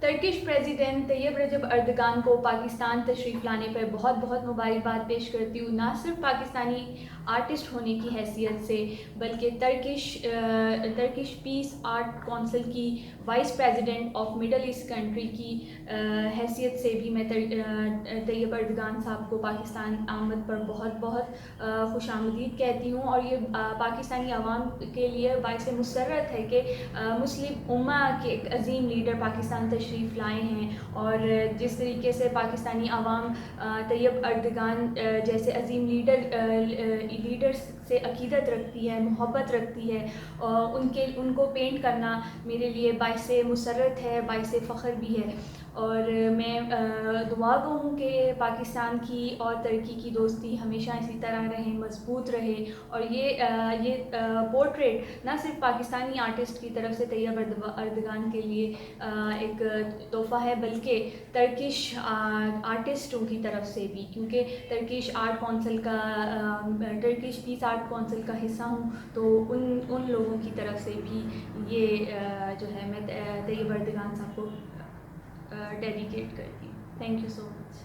Turkish president طیب رجب Erdogan کو پاکستان تشریف لانے پر بہت بہت مبارکباد پیش کرتی ہوں، نہ صرف پاکستانی آرٹسٹ ہونے کی حیثیت سے بلکہ ترکش پیس آرٹ کونسل کی vice president of Middle East country کی حیثیت سے بھی میں طیب اردگان صاحب کو پاکستان آمد پر بہت بہت خوش آمدید کہتی ہوں، اور یہ پاکستانی عوام کے لیے باعث مسرت ہے کہ مسلم امہ کے ایک عظیم لیڈر پاکستان تشریف لائے ہیں، اور جس طریقے سے پاکستانی عوام طیب اردگان جیسے عظیم لیڈر سے عقیدت رکھتی ہے، محبت رکھتی ہے، ان کو پینٹ کرنا میرے لیے باعث مسرت ہے، باعث فخر بھی ہے، اور میں دعا گو ہوں کہ پاکستان کی اور ترکی کی دوستی ہمیشہ اسی طرح رہے، مضبوط رہے، اور یہ پورٹریٹ نہ صرف پاکستانی آرٹسٹ کی طرف سے طیب اردگان کے لیے ایک تحفہ ہے بلکہ ترکش آرٹسٹوں کی طرف سے بھی، کیونکہ ترکش پیس آرٹ کونسل کا حصہ ہوں، تو ان لوگوں کی طرف سے بھی یہ جو ہے میں طیب اردگان صاحب کو ڈیڈیکیٹ کرتی ہوں. Thank you so much.